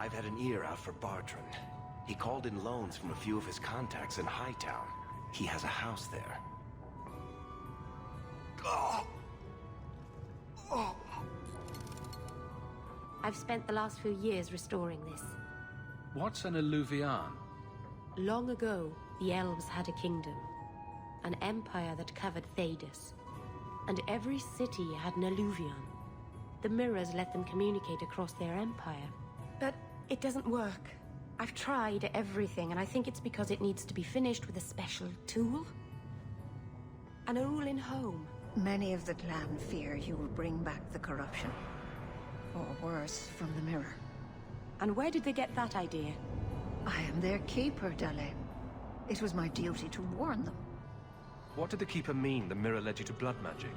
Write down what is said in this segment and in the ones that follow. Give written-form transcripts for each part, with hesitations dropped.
I've had an ear out for Bartrand. He called in loans from a few of his contacts in Hightown. He has a house there. I've spent the last few years restoring this. What's an Eluvian? Long ago, the elves had a kingdom. An empire that covered Thedas. And every city had an Eluvian. The mirrors let them communicate across their empire. But it doesn't work. I've tried everything, and I think it's because it needs to be finished with a special tool. An Eluvian home. Many of the clan fear you will bring back the corruption. Or worse, from the mirror. And where did they get that idea? I am their keeper, Dale. It was my duty to warn them. What did the Keeper mean the mirror led you to blood magic?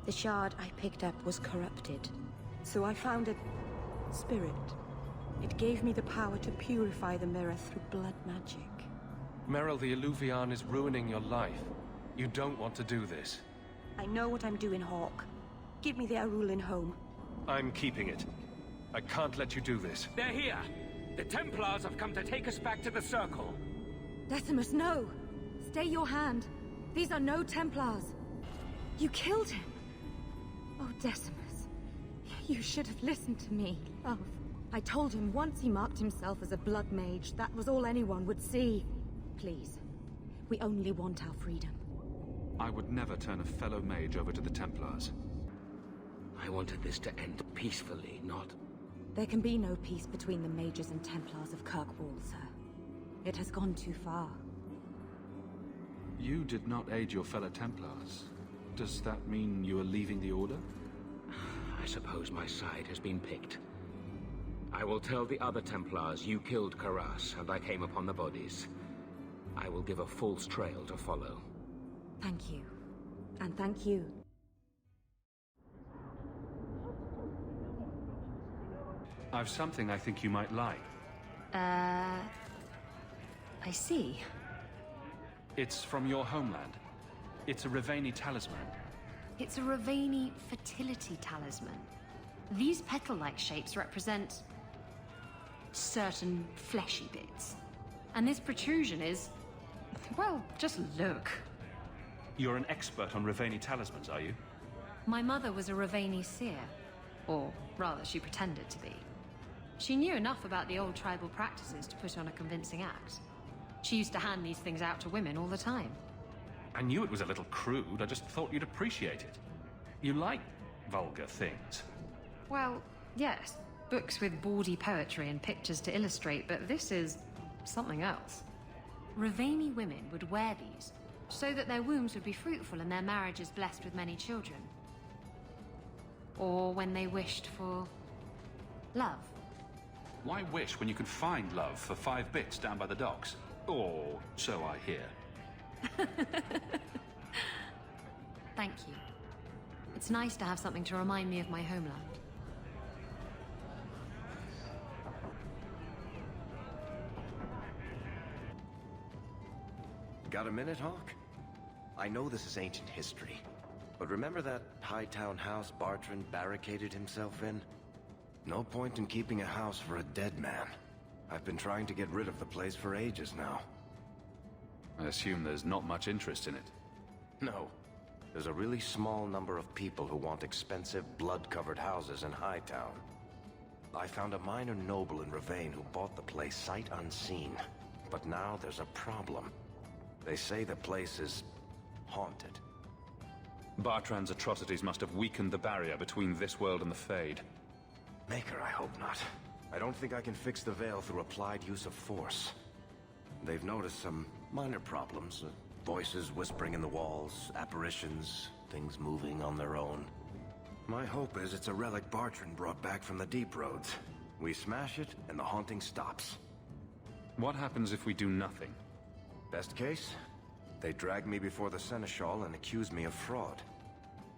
The shard I picked up was corrupted. So I found a spirit. It gave me the power to purify the mirror through blood magic. Meryl, the Eluvian is ruining your life. You don't want to do this. I know what I'm doing, Hawke. Give me the Eluvian home. I'm keeping it. I can't let you do this. They're here! The Templars have come to take us back to the Circle. Decimus, no! Stay your hand. These are no Templars. You killed him. Oh, Decimus. You should have listened to me, love. I told him once he marked himself as a blood mage, that was all anyone would see. Please. We only want our freedom. I would never turn a fellow mage over to the Templars. I wanted this to end peacefully, not... There can be no peace between the mages and Templars of Kirkwall, sir. It has gone too far. You did not aid your fellow Templars. Does that mean you are leaving the Order? I suppose my side has been picked. I will tell the other Templars you killed Karas and I came upon the bodies. I will give a false trail to follow. Thank you. And thank you. I've something I think you might like. I see. It's from your homeland. It's a Raveni talisman. It's a Raveni fertility talisman. These petal-like shapes represent certain fleshy bits. And this protrusion is... well, just look. You're an expert on Raveni talismans, are you? My mother was a Raveni seer. Or rather, she pretended to be. She knew enough about the old tribal practices to put on a convincing act. She used to hand these things out to women all the time. I knew it was a little crude, I just thought you'd appreciate it. You like vulgar things. Well, yes. Books with bawdy poetry and pictures to illustrate, but this is... something else. Raveni women would wear these, so that their wombs would be fruitful and their marriages blessed with many children. Or when they wished for... love. Why wish when you could find love for 5 bits down by the docks? Or so I hear. Thank you. It's nice to have something to remind me of my homeland. Got a minute, Hawke? I know this is ancient history, but remember that Hightown house Bartrand barricaded himself in? No point in keeping a house for a dead man. I've been trying to get rid of the place for ages now. I assume there's not much interest in it. No. There's a really small number of people who want expensive, blood-covered houses in Hightown. I found a minor noble in Ravane who bought the place sight unseen. But now there's a problem. They say the place is... haunted. Bartrand's atrocities must have weakened the barrier between this world and the Fade. Maker, I hope not. I don't think I can fix the veil through applied use of force. They've noticed some minor problems. Voices whispering in the walls, apparitions, things moving on their own. My hope is it's a relic Bartrand brought back from the Deep Roads. We smash it, and the haunting stops. What happens if we do nothing? Best case? They drag me before the Seneschal and accuse me of fraud.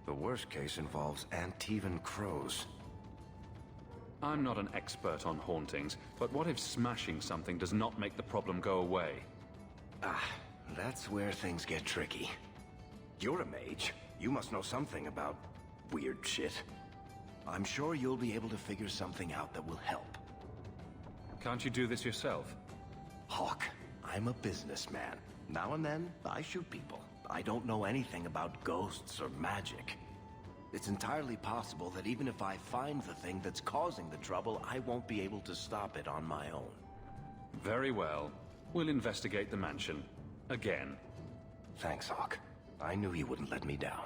The worst case involves Antivan crows. I'm not an expert on hauntings, but what if smashing something does not make the problem go away? Ah, that's where things get tricky. You're a mage. You must know something about weird shit. I'm sure you'll be able to figure something out that will help. Can't you do this yourself? Hawke, I'm a businessman. Now and then, I shoot people. I don't know anything about ghosts or magic. It's entirely possible that even if I find the thing that's causing the trouble, I won't be able to stop it on my own. Very well. We'll investigate the mansion. Again. Thanks, Hawke. I knew you wouldn't let me down.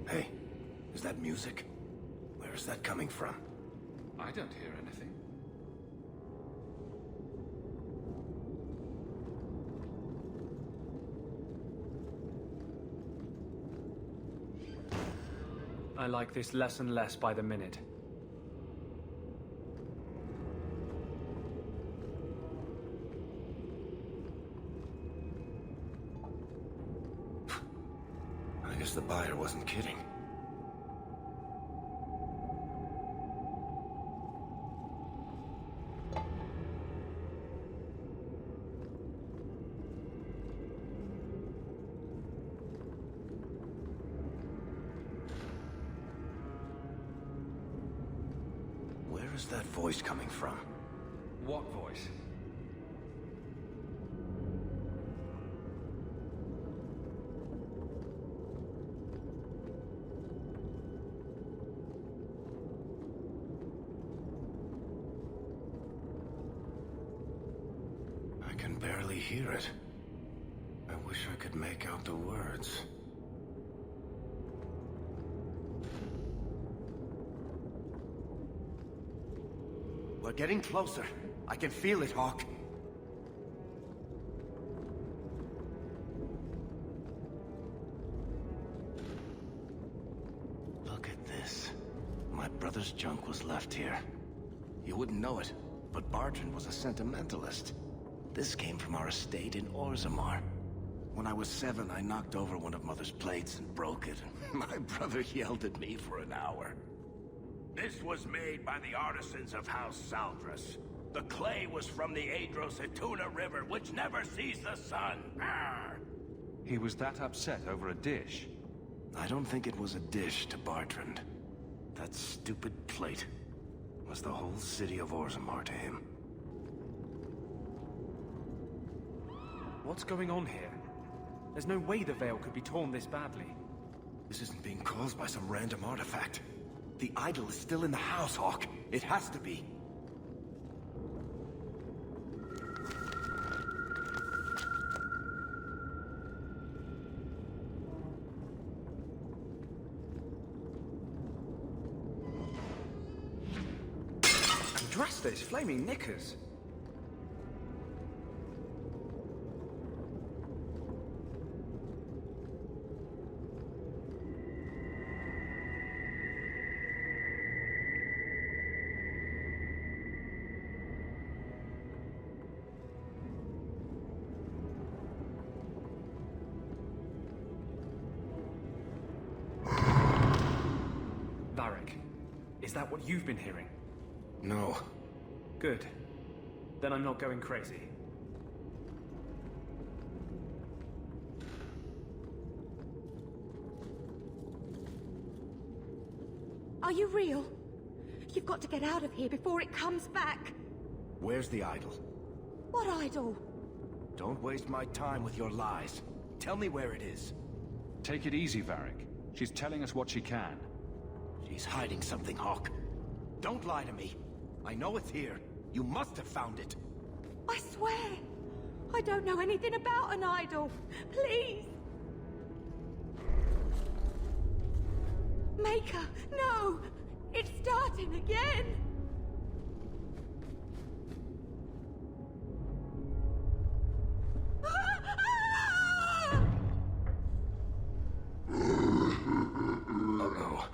Hey, is that music? Where is that coming from? I don't hear anything. I like this less and less by the minute. I guess the buyer wasn't kidding. Where is that voice coming from? What voice? I can barely hear it. I wish I could make out the words. We're getting closer. I can feel it, Hawke. Look at this. My brother's junk was left here. You wouldn't know it, but Bartrand was a sentimentalist. This came from our estate in Orzammar. When I was 7, I knocked over one of Mother's plates and broke it. My brother yelled at me for an hour. This was made by the artisans of House Saldras. The clay was from the Adros-Etuna River, which never sees the sun. Arr! He was that upset over a dish. I don't think it was a dish to Bartrand. That stupid plate was the whole city of Orzammar to him. What's going on here? There's no way the veil could be torn this badly. This isn't being caused by some random artifact. The idol is still in the house, Hawke. It has to be. Andraste's flaming knickers! Varric, is that what you've been hearing? No. Good. Then I'm not going crazy. Are you real? You've got to get out of here before it comes back. Where's the idol? What idol? Don't waste my time with your lies. Tell me where it is. Take it easy, Varric. She's telling us what she can. She's hiding something, Hawke. Don't lie to me. I know it's here. You must have found it. I swear. I don't know anything about an idol. Please. Maker, no! It's starting again! Uh-oh.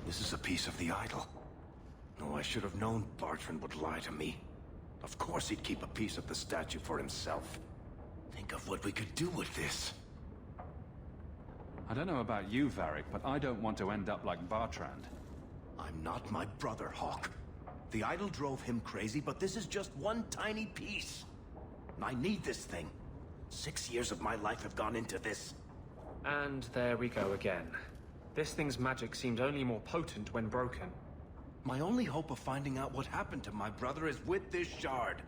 This is a piece of the idol. No, I should have known Bartrand would lie to me. Of course he'd keep a piece of the statue for himself. Think of what we could do with this. I don't know about you, Varric, but I don't want to end up like Bartrand. I'm not my brother, Hawke. The idol drove him crazy, but this is just one tiny piece. I need this thing. 6 years of my life have gone into this. And there we go again. This thing's magic seemed only more potent when broken. My only hope of finding out what happened to my brother is with this shard.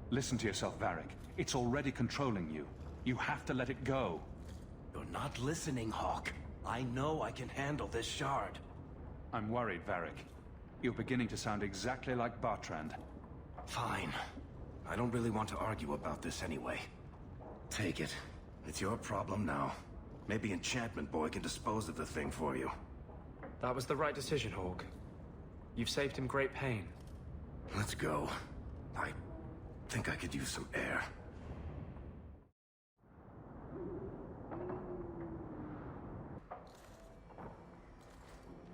Listen to yourself, Varric. It's already controlling you. You have to let it go. You're not listening, Hawke. I know I can handle this shard. I'm worried, Varric. You're beginning to sound exactly like Bartrand. Fine. I don't really want to argue about this anyway. Take it. It's your problem now. Maybe Enchantment Boy can dispose of the thing for you. That was the right decision, Hawke. You've saved him great pain. Let's go. I think I could use some air.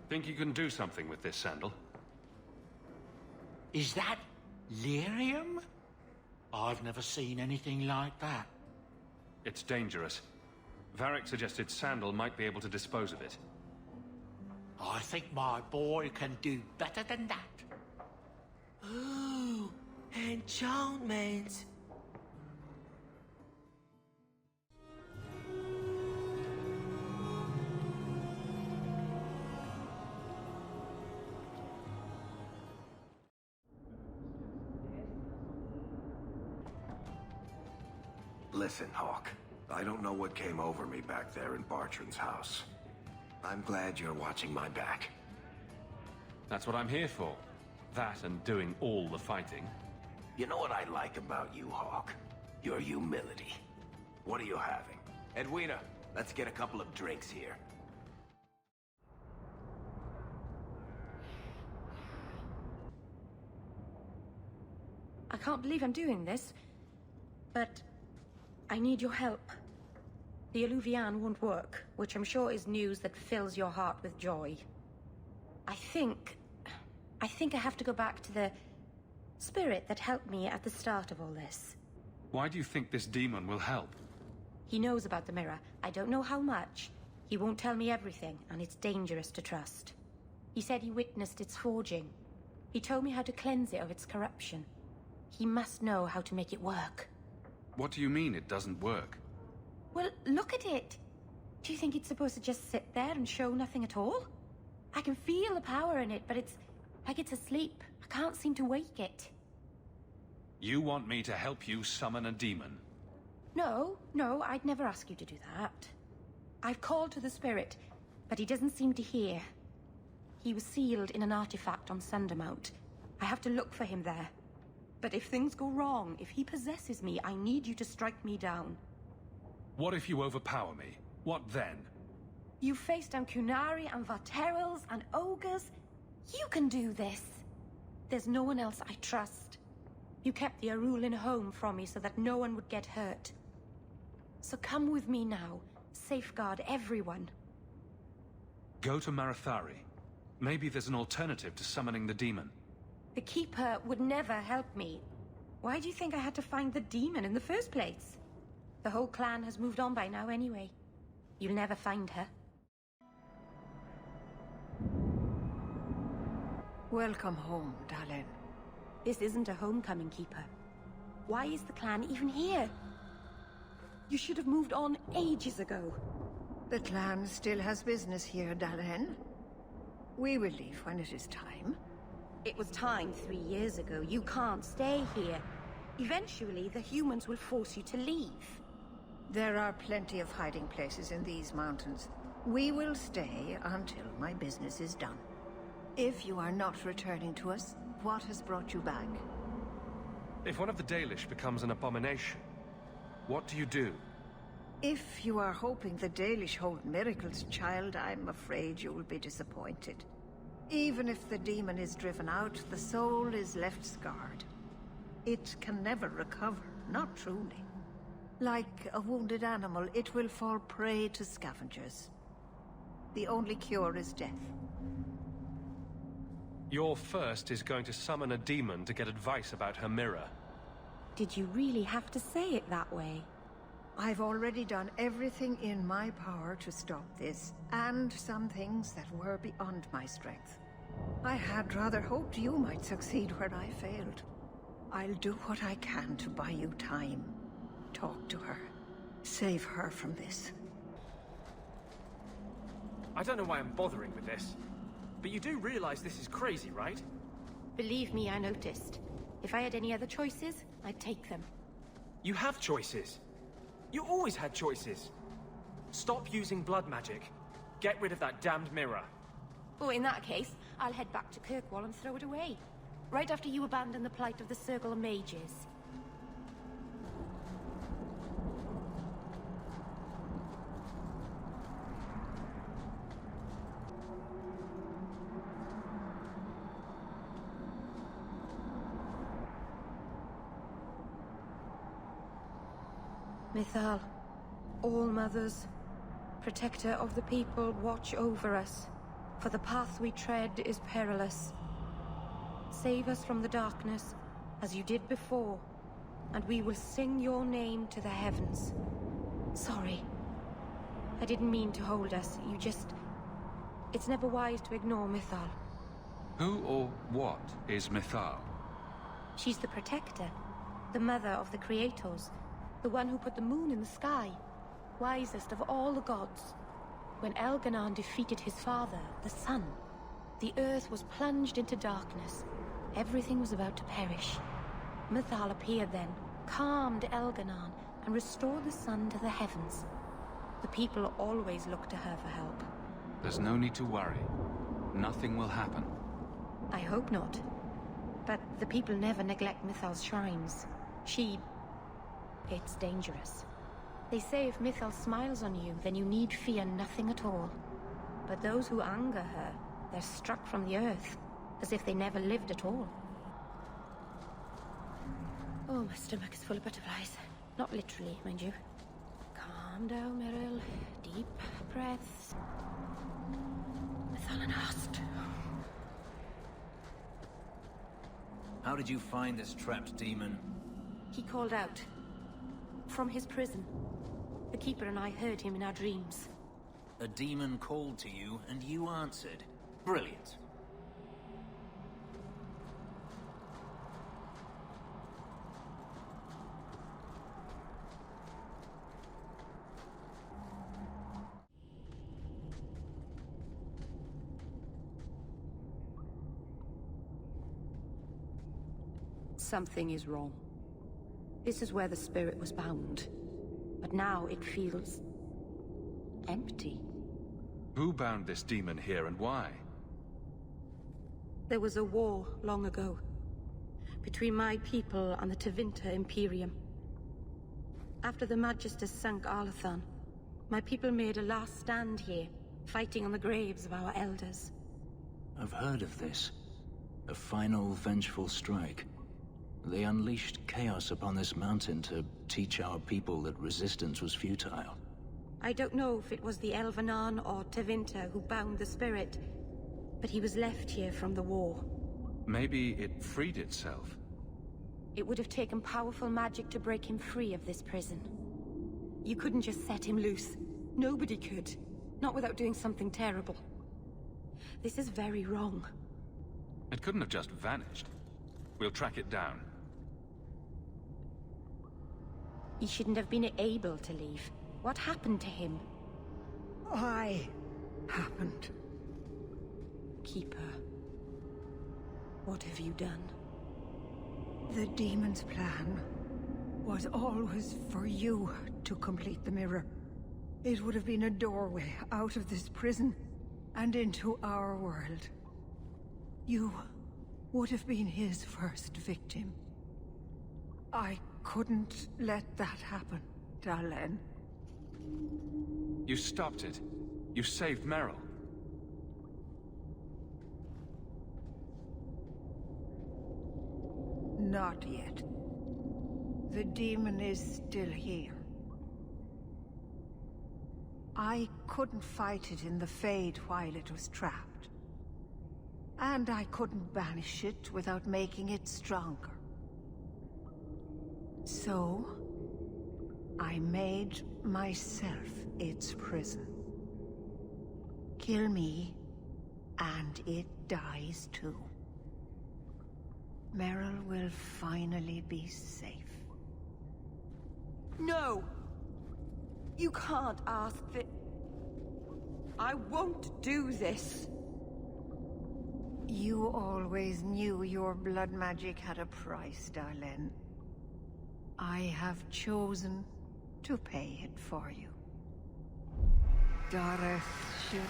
Think you can do something with this sandal? Is that lyrium? I've never seen anything like that. It's dangerous. Varric suggested Sandal might be able to dispose of it. I think my boy can do better than that. Ooh, enchantments. Listen, Hawke. I don't know what came over me back there in Bartrand's house. I'm glad you're watching my back. That's what I'm here for. That and doing all the fighting. You know what I like about you, Hawke? Your humility. What are you having? Edwina, let's get a couple of drinks here. I can't believe I'm doing this, but I need your help. The Eluvian won't work, which I'm sure is news that fills your heart with joy. I think I have to go back to the spirit that helped me at the start of all this. Why do you think this demon will help? He knows about the mirror. I don't know how much. He won't tell me everything, and it's dangerous to trust. He said he witnessed its forging. He told me how to cleanse it of its corruption. He must know how to make it work. What do you mean it doesn't work? Well, look at it. Do you think it's supposed to just sit there and show nothing at all? I can feel the power in it, but it's like it's asleep. I can't seem to wake it. You want me to help you summon a demon? No, I'd never ask you to do that. I've called to the spirit, but he doesn't seem to hear. He was sealed in an artifact on Sundermount. I have to look for him there. But if things go wrong, if he possesses me, I need you to strike me down. What if you overpower me? What then? You faced down Kunari and Varterils and ogres. You can do this. There's no one else I trust. You kept the Arulin home from me so that no one would get hurt. So come with me now. Safeguard everyone. Go to Marathari. Maybe there's an alternative to summoning the demon. The Keeper would never help me. Why do you think I had to find the demon in the first place? The whole clan has moved on by now anyway. You'll never find her. Welcome home, darling. This isn't a homecoming, Keeper. Why is the clan even here? You should have moved on ages ago. The clan still has business here, darling. We will leave when it is time. It was time 3 years ago. You can't stay here. Eventually, the humans will force you to leave. There are plenty of hiding places in these mountains. We will stay until my business is done. If you are not returning to us, what has brought you back? If one of the Dalish becomes an abomination, what do you do? If you are hoping the Dalish hold Miracle's child, I'm afraid you will be disappointed. Even if the demon is driven out, the soul is left scarred. It can never recover, not truly. Like a wounded animal, it will fall prey to scavengers. The only cure is death. Your first is going to summon a demon to get advice about her mirror. Did you really have to say it that way? I've already done everything in my power to stop this, and some things that were beyond my strength. I had rather hoped you might succeed where I failed. I'll do what I can to buy you time. Talk to her. Save her from this. I don't know why I'm bothering with this, but you do realize this is crazy, right? Believe me, I noticed. If I had any other choices, I'd take them. You have choices. You always had choices. Stop using blood magic. Get rid of that damned mirror. Oh, in that case, I'll head back to Kirkwall and throw it away. Right after you abandon the plight of the Circle of Mages. Mythal, All-Mothers, protector of the people, watch over us, for the path we tread is perilous. Save us from the darkness, as you did before, and we will sing your name to the heavens. Sorry. I didn't mean to hold us. You just... It's never wise to ignore Mythal. Who or what is Mythal? She's the protector, the mother of the creators, the one who put the moon in the sky, wisest of all the gods. When Elganon defeated his father, the sun, the earth was plunged into darkness. Everything was about to perish. Mythal appeared then, calmed Elganon, and restored the sun to the heavens. The people always looked to her for help. There's no need to worry. Nothing will happen. I hope not. But the people never neglect Mythal's shrines. It's dangerous. They say if Mythal smiles on you, then you need fear nothing at all. But those who anger her, they're struck from the earth, as if they never lived at all. Oh, my stomach is full of butterflies. Not literally, mind you. Calm down, Meryl. Deep breaths. Mythal asked. How did you find this trapped demon? He called out. From his prison. The Keeper and I heard him in our dreams. A demon called to you, and you answered. Brilliant. Something is wrong. This is where the spirit was bound. But now it feels... empty. Who bound this demon here and why? There was a war long ago. Between my people and the Tevinter Imperium. After the Magisters sunk Arlathan, my people made a last stand here, fighting on the graves of our elders. I've heard of this. A final vengeful strike. They unleashed chaos upon this mountain to teach our people that resistance was futile. I don't know if it was the Elvenan or Tevinter who bound the spirit, but he was left here from the war. Maybe it freed itself. It would have taken powerful magic to break him free of this prison. You couldn't just set him loose. Nobody could. Not without doing something terrible. This is very wrong. It couldn't have just vanished. We'll track it down. He shouldn't have been able to leave. What happened to him? Why happened? Keeper. What have you done? The demon's plan was always for you to complete the mirror. It would have been a doorway out of this prison and into our world. You would have been his first victim. I couldn't let that happen, Dalen. You stopped it. You saved Meryl. Not yet. The demon is still here. I couldn't fight it in the Fade while it was trapped. And I couldn't banish it without making it stronger. So, I made myself its prison. Kill me, and it dies too. Meryl will finally be safe. No! You can't ask that... I won't do this. You always knew your blood magic had a price, Darlene. I have chosen to pay it for you. Dareth Shira.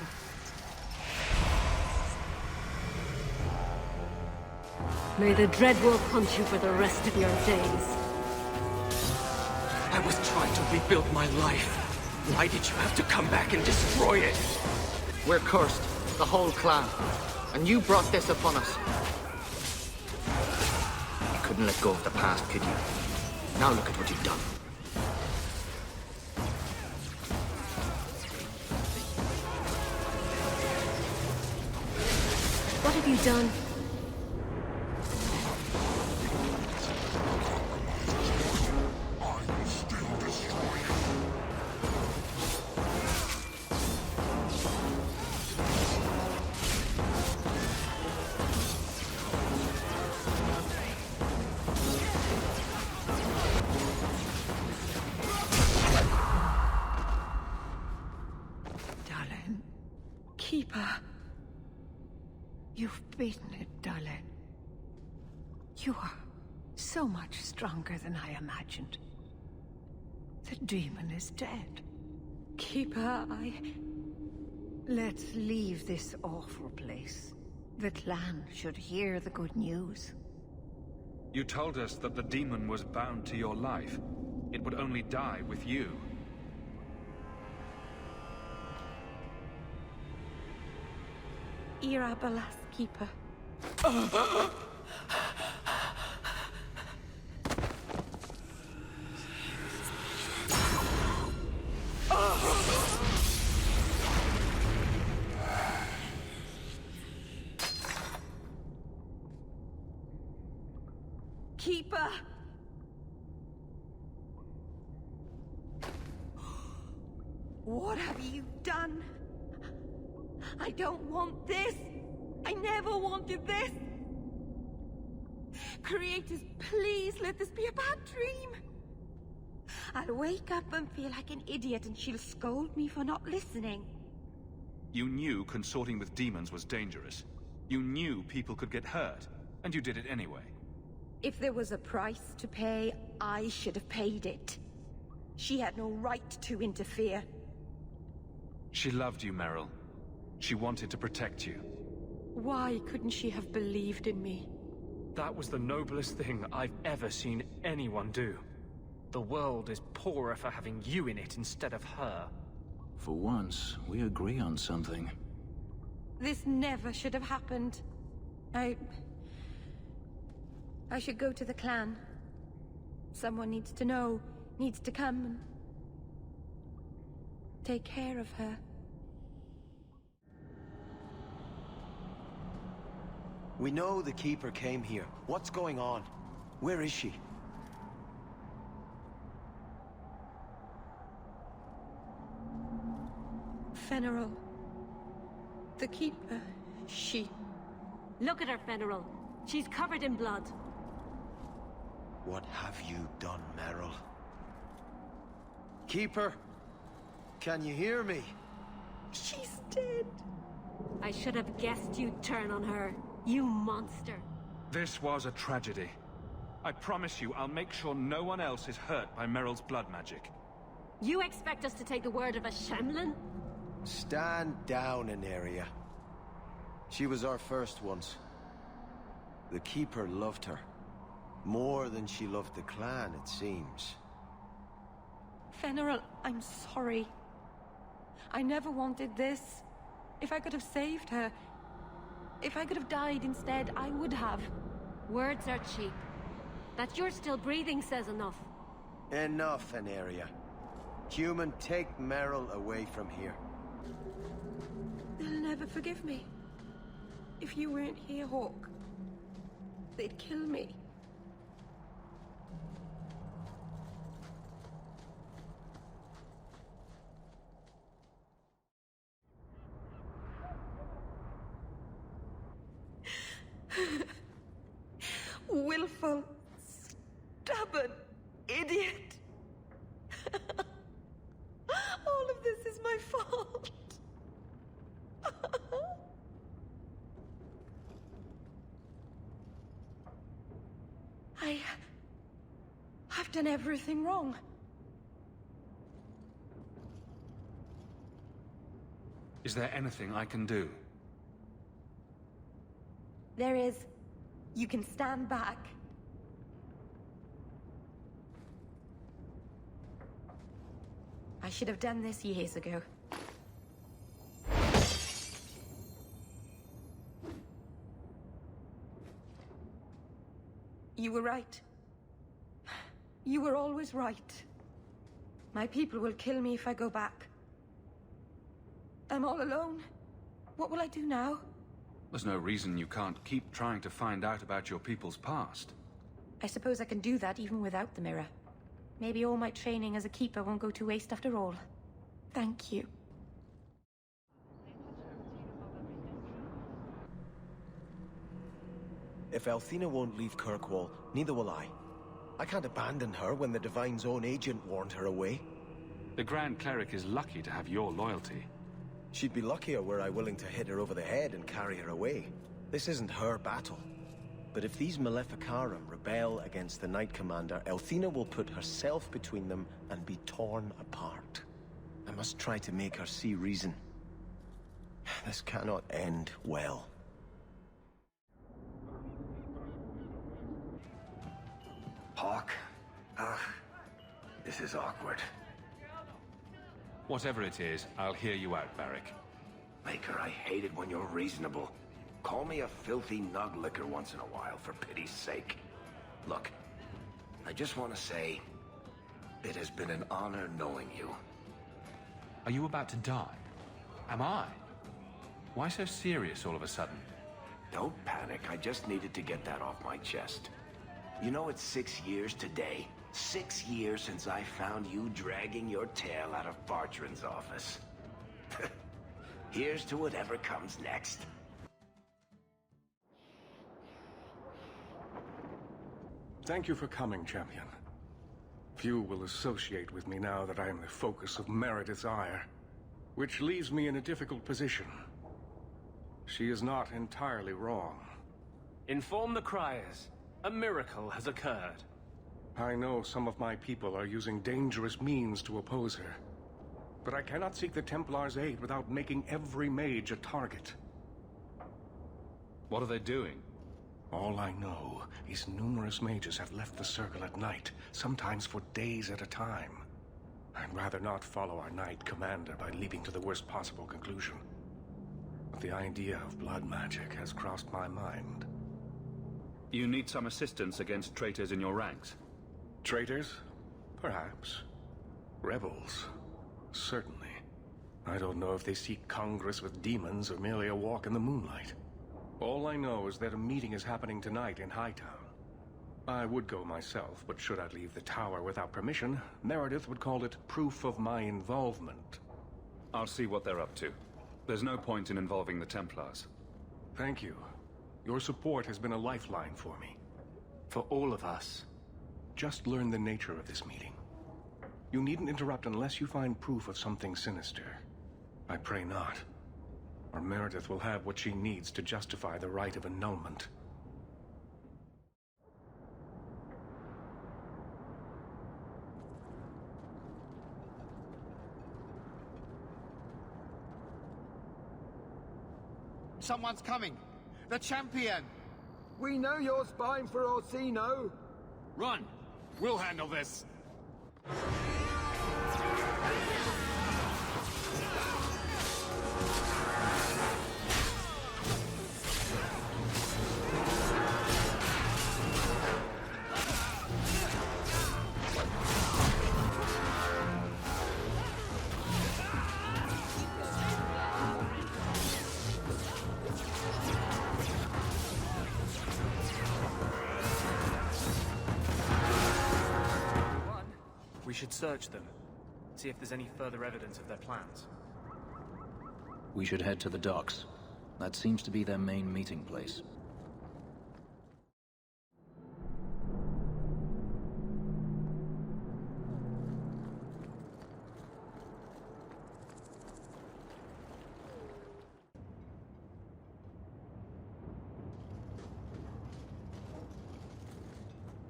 May the Dreadwolf hunt you for the rest of your days. I was trying to rebuild my life. Why did you have to come back and destroy it? We're cursed, the whole clan. And you brought this upon us. You couldn't let go of the past, could you? Now look at what you've done. What have you done? Keeper. You've beaten it, darling. You are so much stronger than I imagined. The demon is dead. Keeper, Let's leave this awful place. The clan should hear the good news. You told us that the demon was bound to your life. It would only die with you. Irabalas, Keeper. Keeper! What have you done? I don't want this! I never wanted this! Creators, please let this be a bad dream! I'll wake up and feel like an idiot and she'll scold me for not listening. You knew consorting with demons was dangerous. You knew people could get hurt, and you did it anyway. If there was a price to pay, I should have paid it. She had no right to interfere. She loved you, Meryl. She wanted to protect you. Why couldn't she have believed in me? That was the noblest thing I've ever seen anyone do. The world is poorer for having you in it instead of her. For once, we agree on something. This never should have happened. I should go to the clan. Someone needs to know, needs to come and take care of her. We know the Keeper came here. What's going on? Where is she? Meryl. The Keeper, she... Look at her, Meryl. She's covered in blood. What have you done, Meryl? Keeper? Can you hear me? She's dead. I should have guessed you'd turn on her, you monster. This was a tragedy. I promise you, I'll make sure no one else is hurt by Meryl's blood magic. You expect us to take the word of a Shemlin? Stand down, Aneria. She was our first once. The Keeper loved her. More than she loved the clan, it seems. Meryl, I'm sorry. I never wanted this. If I could have saved her, if I could have died instead, I would have. Words are cheap. That you're still breathing says enough. Enough, Aneria. Human, take Meryl away from here. They'll never forgive me. If you weren't here, Hawke, they'd kill me. Willful, stubborn idiot. All of this is my fault. I've done everything wrong. Is there anything I can do? There is. You can stand back. I should have done this years ago. You were right. You were always right. My people will kill me if I go back. I'm all alone. What will I do now? There's no reason you can't keep trying to find out about your people's past. I suppose I can do that even without the mirror. Maybe all my training as a keeper won't go to waste after all. Thank you. If Althena won't leave Kirkwall, neither will I. I can't abandon her when the Divine's own agent warned her away. The Grand Cleric is lucky to have your loyalty. She'd be luckier were I willing to hit her over the head and carry her away. This isn't her battle. But if these Maleficarum rebel against the Knight Commander, Elthina will put herself between them and be torn apart. I must try to make her see reason. This cannot end well. Hawke? This is awkward. Whatever it is, I'll hear you out, Varric. Maker, I hate it when you're reasonable. Call me a filthy nug licker once in a while, for pity's sake. Look, I just want to say, it has been an honor knowing you. Are you about to die? Am I? Why so serious all of a sudden? Don't panic, I just needed to get that off my chest. You know, it's 6 years today. 6 years since I found you dragging your tail out of Bartrand's office. Here's to whatever comes next. Thank you for coming, champion. Few will associate with me now that I am the focus of Meredith's ire, which leaves me in a difficult position. She is not entirely wrong. Inform the criers. A miracle has occurred. I know some of my people are using dangerous means to oppose her. But I cannot seek the Templars' aid without making every mage a target. What are they doing? All I know is numerous mages have left the Circle at night, sometimes for days at a time. I'd rather not follow our Knight Commander by leaping to the worst possible conclusion. But the idea of blood magic has crossed my mind. You need some assistance against traitors in your ranks? Traitors? Perhaps. Rebels? Certainly. I don't know if they seek congress with demons or merely a walk in the moonlight. All I know is that a meeting is happening tonight in Hightown. I would go myself, but should I leave the tower without permission, Meredith would call it proof of my involvement. I'll see what they're up to. There's no point in involving the Templars. Thank you. Your support has been a lifeline for me. For all of us. Just learn the nature of this meeting. You needn't interrupt unless you find proof of something sinister. I pray not. Or Meredith will have what she needs to justify the right of annulment. Someone's coming! The champion! We know you're spying for Orsino! Run! We'll handle this! We should search them. See if there's any further evidence of their plans. We should head to the docks. That seems to be their main meeting place.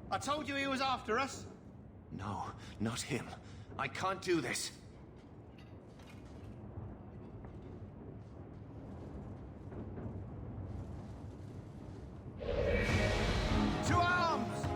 I told you he was after us. No, not him. I can't do this. To arms!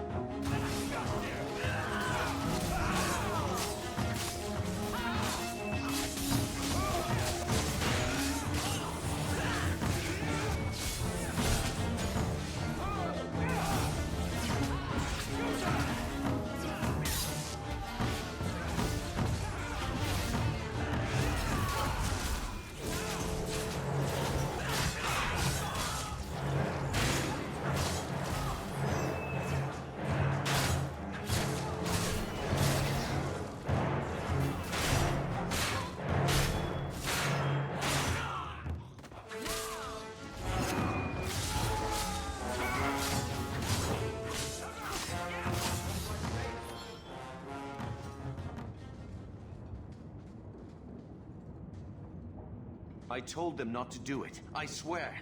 I told them not to do it, I swear.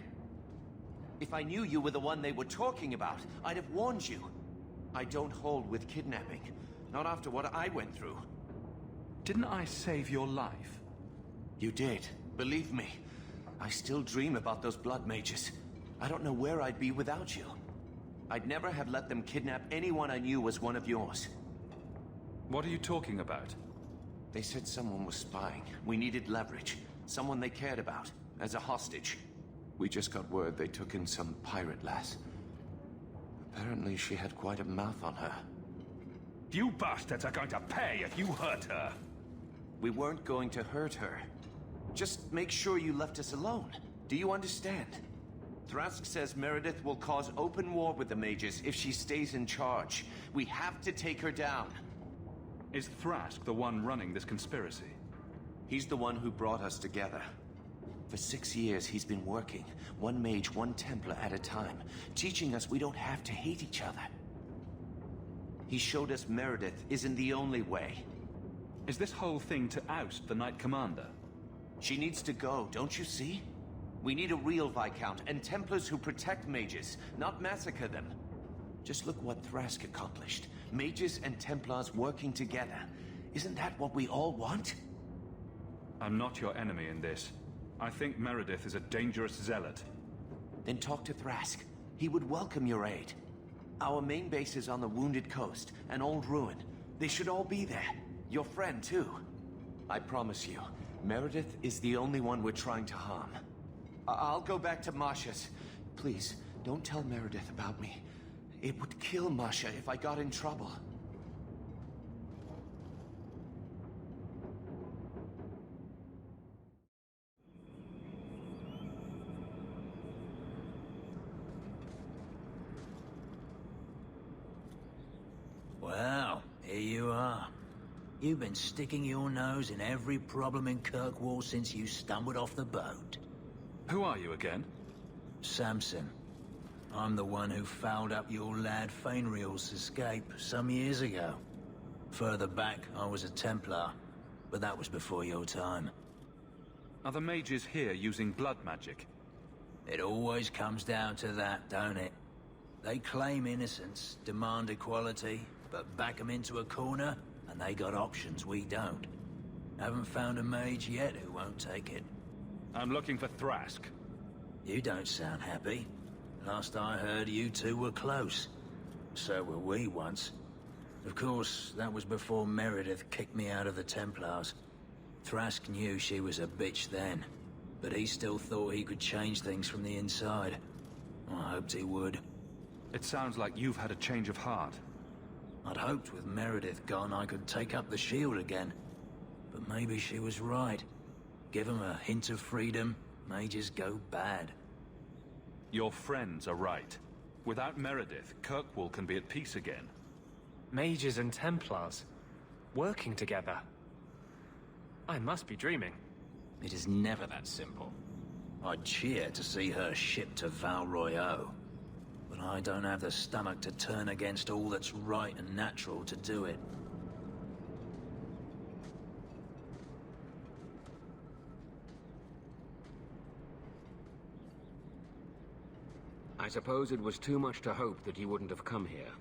If I knew you were the one they were talking about, I'd have warned you. I don't hold with kidnapping. Not after what I went through. Didn't I save your life? You did. Believe me. I still dream about those blood mages. I don't know where I'd be without you. I'd never have let them kidnap anyone I knew was one of yours. What are you talking about? They said someone was spying. We needed leverage. Someone they cared about. As a hostage. We just got word they took in some pirate lass. Apparently she had quite a mouth on her. You bastards are going to pay if you hurt her! We weren't going to hurt her. Just make sure you left us alone. Do you understand? Thrask says Meredith will cause open war with the mages if she stays in charge. We have to take her down. Is Thrask the one running this conspiracy? He's the one who brought us together. For 6 years he's been working, one mage, one Templar at a time, teaching us we don't have to hate each other. He showed us Meredith isn't the only way. Is this whole thing to oust the Knight Commander? She needs to go, don't you see? We need a real Viscount and Templars who protect mages, not massacre them. Just look what Thrask accomplished. Mages and Templars working together. Isn't that what we all want? I'm not your enemy in this. I think Meredith is a dangerous zealot. Then talk to Thrask. He would welcome your aid. Our main base is on the Wounded Coast, an old ruin. They should all be there. Your friend, too. I promise you, Meredith is the only one we're trying to harm. I'll go back to Masha's. Please, don't tell Meredith about me. It would kill Masha if I got in trouble. Well, here you are. You've been sticking your nose in every problem in Kirkwall since you stumbled off the boat. Who are you again? Samson. I'm the one who fouled up your lad Fainriel's escape some years ago. Further back, I was a Templar, but that was before your time. Are the mages here using blood magic? It always comes down to that, don't it? They claim innocence, demand equality, but back them into a corner, and they got options we don't. Haven't found a mage yet who won't take it. I'm looking for Thrask. You don't sound happy. Last I heard, you two were close. So were we once. Of course, that was before Meredith kicked me out of the Templars. Thrask knew she was a bitch then, but he still thought he could change things from the inside. I hoped he would. It sounds like you've had a change of heart. I'd hoped with Meredith gone I could take up the shield again. But maybe she was right. Give them a hint of freedom, mages go bad. Your friends are right. Without Meredith, Kirkwall can be at peace again. Mages and Templars, working together. I must be dreaming. It is never that simple. I'd cheer to see her shipped to Val Royeaux. But I don't have the stomach to turn against all that's right and natural to do it. I suppose it was too much to hope that you wouldn't have come here.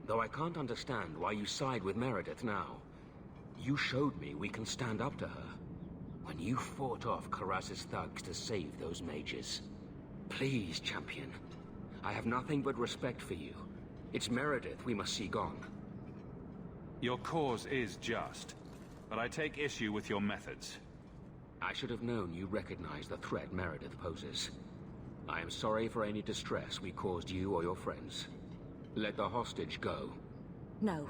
Though I can't understand why you side with Meredith now. You showed me we can stand up to her. When you fought off Karas's thugs to save those mages. Please, champion. I have nothing but respect for you. It's Meredith we must see gone. Your cause is just, but I take issue with your methods. I should have known you recognize the threat Meredith poses. I am sorry for any distress we caused you or your friends. Let the hostage go. No.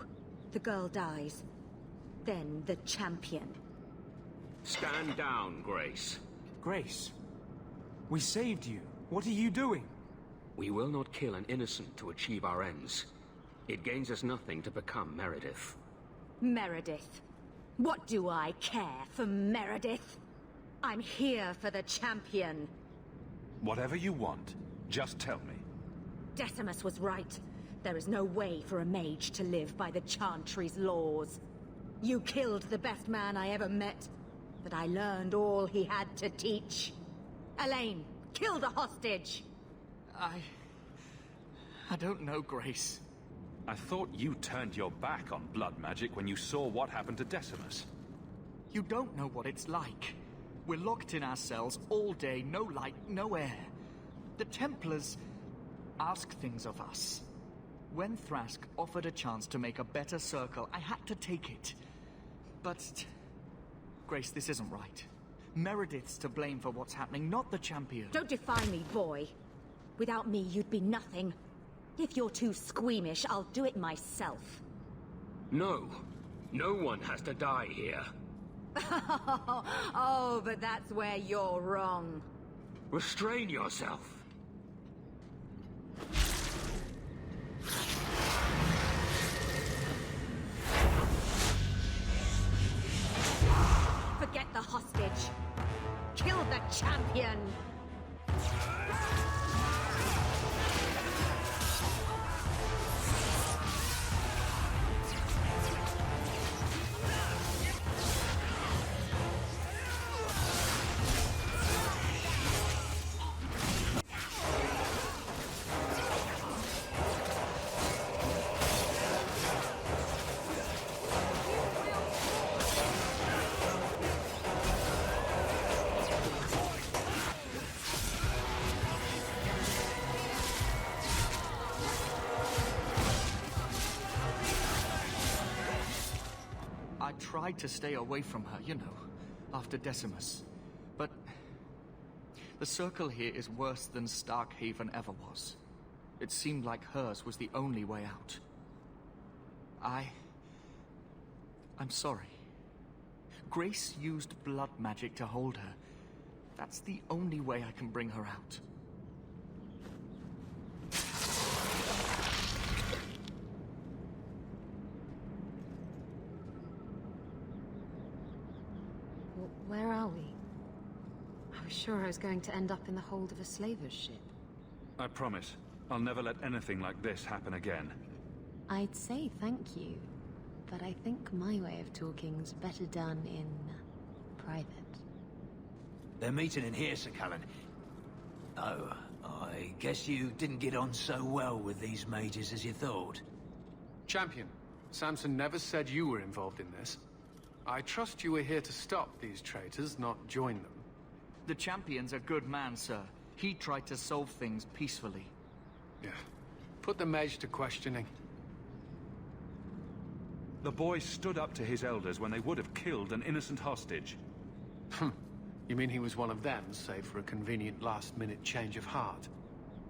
The girl dies. Then the champion. Stand down, Grace. Grace, we saved you. What are you doing? We will not kill an innocent to achieve our ends. It gains us nothing to become Meredith. Meredith. What do I care for Meredith? I'm here for the champion. Whatever you want, just tell me. Decimus was right. There is no way for a mage to live by the Chantry's laws. You killed the best man I ever met, but I learned all he had to teach. Elaine, kill the hostage! I don't know, Grace. I thought you turned your back on blood magic when you saw what happened to Decimus. You don't know what it's like. We're locked in our cells all day, no light, no air. The Templars ask things of us. When Thrask offered a chance to make a better circle, I had to take it. But... Grace, this isn't right. Meredith's to blame for what's happening, not the champion. Don't define me, boy. Without me, you'd be nothing. If you're too squeamish, I'll do it myself. No. No one has to die here. Oh, but that's where you're wrong. Restrain yourself. Forget the hostage. Kill the champion. I tried to stay away from her, you know, after Decimus. But the circle here is worse than Starkhaven ever was. It seemed like hers was the only way out. I'm sorry. Grace used blood magic to hold her. That's the only way I can bring her out. Where are we? I was sure I was going to end up in the hold of a slaver's ship. I promise. I'll never let anything like this happen again. I'd say thank you, but I think my way of talking's better done in private. They're meeting in here, Sir Cullen. Oh, I guess you didn't get on so well with these mages as you thought. Champion, Samson never said you were involved in this. I trust you were here to stop these traitors, not join them. The champion's a good man, sir. He tried to solve things peacefully. Yeah. Put the mage to questioning. The boy stood up to his elders when they would have killed an innocent hostage. You mean he was one of them, save for a convenient last-minute change of heart?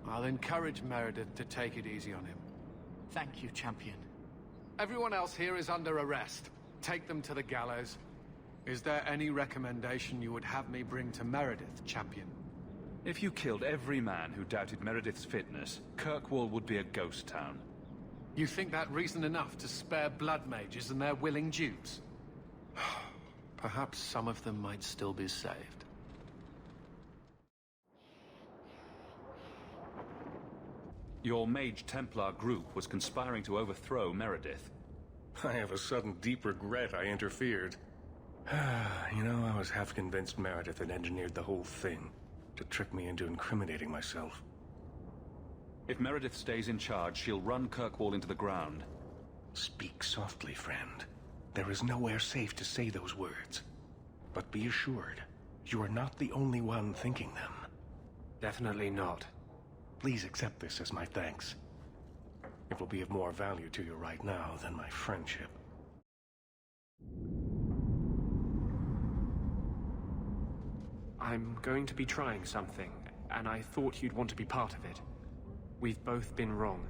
I'll encourage Meredith to take it easy on him. Thank you, champion. Everyone else here is under arrest. Take them to the gallows. Is there any recommendation you would have me bring to Meredith, champion? If you killed every man who doubted Meredith's fitness, Kirkwall would be a ghost town. You think that reason enough to spare blood mages and their willing dupes? Perhaps some of them might still be saved. Your Mage Templar group was conspiring to overthrow Meredith. I have a sudden deep regret I interfered. You know, I was half convinced Meredith had engineered the whole thing to trick me into incriminating myself. If Meredith stays in charge, she'll run Kirkwall into the ground. Speak softly, friend. There is nowhere safe to say those words. But be assured, you are not the only one thinking them. Definitely not. Please accept this as my thanks. It will be of more value to you right now than my friendship. I'm going to be trying something, and I thought you'd want to be part of it. We've both been wrong.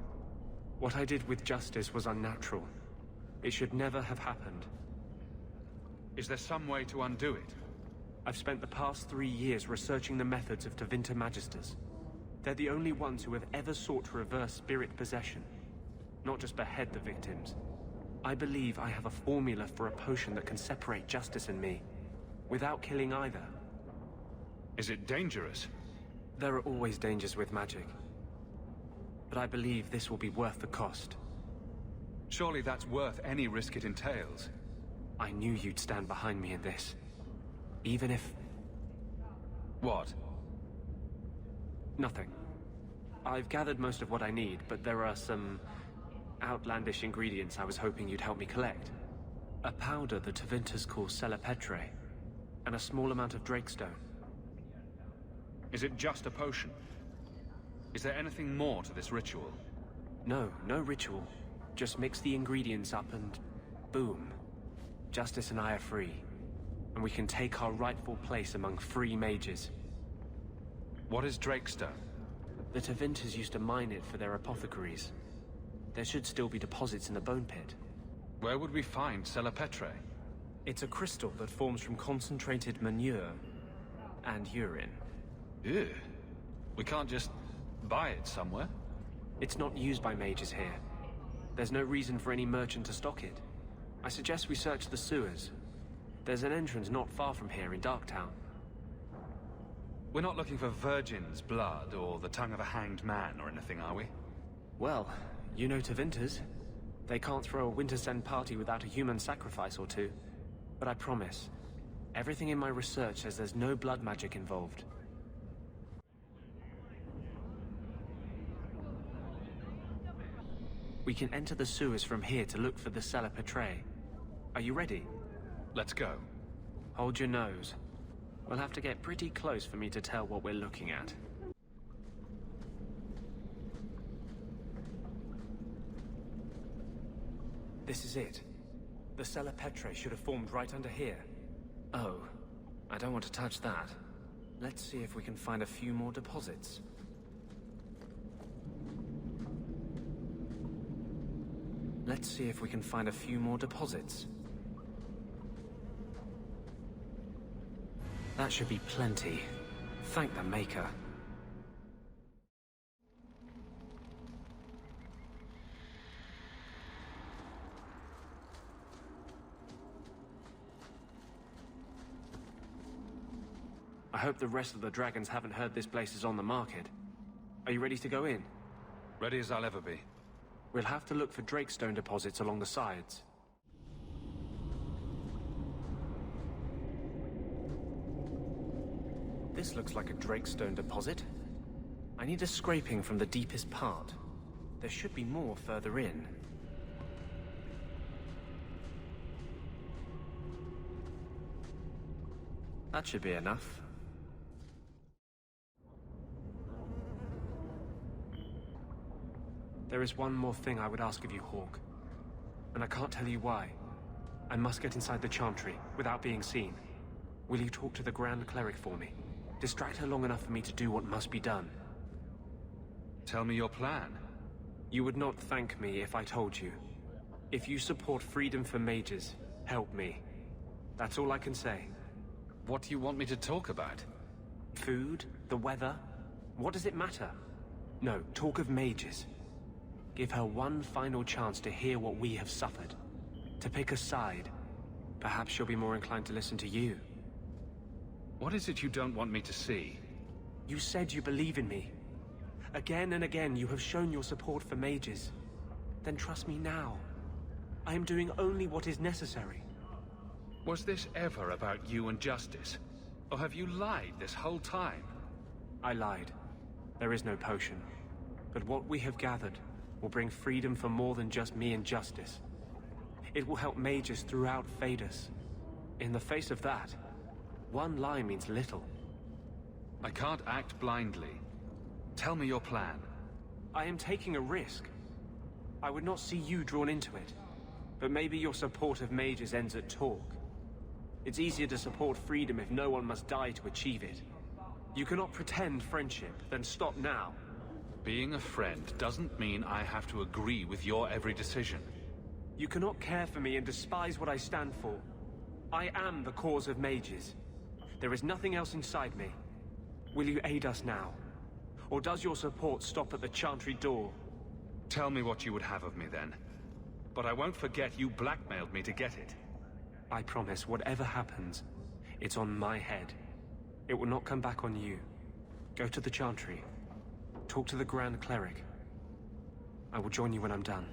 What I did with Justice was unnatural. It should never have happened. Is there some way to undo it? I've spent the past 3 years researching the methods of Tevinter Magisters. They're the only ones who have ever sought to reverse spirit possession, not just behead the victims. I believe I have a formula for a potion that can separate Justice and me, without killing either. Is it dangerous? There are always dangers with magic. But I believe this will be worth the cost. Surely that's worth any risk it entails. I knew you'd stand behind me in this. Even if... What? Nothing. I've gathered most of what I need, but there are some outlandish ingredients I was hoping you'd help me collect. A powder the Tevinters call Celepetre, and a small amount of Drakestone. Is it just a potion? Is there anything more to this ritual? No, no ritual. Just mix the ingredients up and... boom. Justice and I are free. And we can take our rightful place among free mages. What is Drakestone? The Tevinters used to mine it for their apothecaries. There should still be deposits in the bone pit. Where would we find Celepetre? It's a crystal that forms from concentrated manure and urine. Ew. We can't just buy it somewhere? It's not used by mages here. There's no reason for any merchant to stock it. I suggest we search the sewers. There's an entrance not far from here in Darktown. We're not looking for virgin's blood or the tongue of a hanged man or anything, are we? Well, you know Tevinters. They can't throw a Wintersend party without a human sacrifice or two. But I promise, everything in my research says there's no blood magic involved. We can enter the sewers from here to look for the Celepetre. Are you ready? Let's go. Hold your nose. We'll have to get pretty close for me to tell what we're looking at. This is it. The Celepetre should have formed right under here. Oh, I don't want to touch that. Let's see if we can find a few more deposits. Let's see if we can find a few more deposits. That should be plenty. Thank the Maker. I hope the rest of the dragons haven't heard this place is on the market. Are you ready to go in? Ready as I'll ever be. We'll have to look for Drakestone deposits along the sides. This looks like a Drakestone deposit. I need a scraping from the deepest part. There should be more further in. That should be enough. There is one more thing I would ask of you, Hawke. And I can't tell you why. I must get inside the Chantry, without being seen. Will you talk to the Grand Cleric for me? Distract her long enough for me to do what must be done. Tell me your plan. You would not thank me if I told you. If you support freedom for mages, help me. That's all I can say. What do you want me to talk about? Food? The weather? What does it matter? No, talk of mages. Give her one final chance to hear what we have suffered. To pick a side. Perhaps she'll be more inclined to listen to you. What is it you don't want me to see? You said you believe in me. Again and again you have shown your support for mages. Then trust me now. I am doing only what is necessary. Was this ever about you and justice? Or have you lied this whole time? I lied. There is no potion. But what we have gathered will bring freedom for more than just me and justice. It will help mages throughout Thedas. In the face of that, one lie means little. I can't act blindly. Tell me your plan. I am taking a risk. I would not see you drawn into it. But maybe your support of mages ends at talk. It's easier to support freedom if no one must die to achieve it. You cannot pretend friendship, then stop now. Being a friend doesn't mean I have to agree with your every decision. You cannot care for me and despise what I stand for. I am the cause of mages. There is nothing else inside me. Will you aid us now? Or does your support stop at the Chantry door? Tell me what you would have of me then. But I won't forget you blackmailed me to get it. I promise, whatever happens, it's on my head. It will not come back on you. Go to the Chantry. Talk to the Grand Cleric. I will join you when I'm done.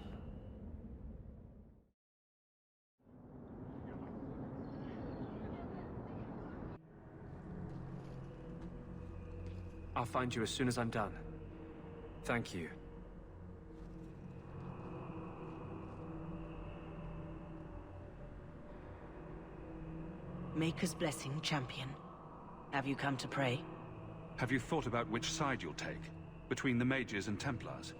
I'll find you as soon as I'm done. Thank you. Maker's blessing, champion. Have you come to pray? Have you thought about which side you'll take? Between the mages and Templars?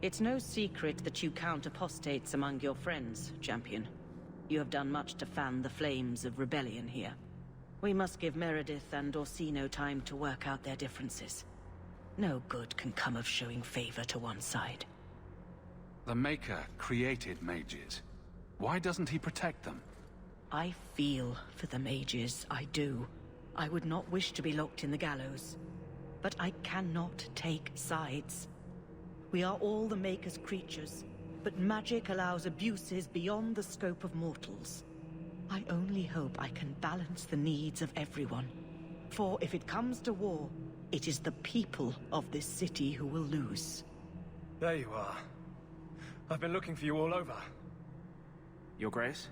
It's no secret that you count apostates among your friends, champion. You have done much to fan the flames of rebellion here. We must give Meredith and Orsino time to work out their differences. No good can come of showing favor to one side. The Maker created mages. Why doesn't he protect them? I feel for the mages, I do. I would not wish to be locked in the gallows. But I cannot take sides. We are all the Maker's creatures, but magic allows abuses beyond the scope of mortals. I only hope I can balance the needs of everyone. For if it comes to war, it is the people of this city who will lose. There you are. I've been looking for you all over. Your Grace?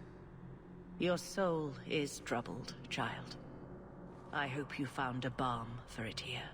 Your soul is troubled, child. I hope you found a balm for it here.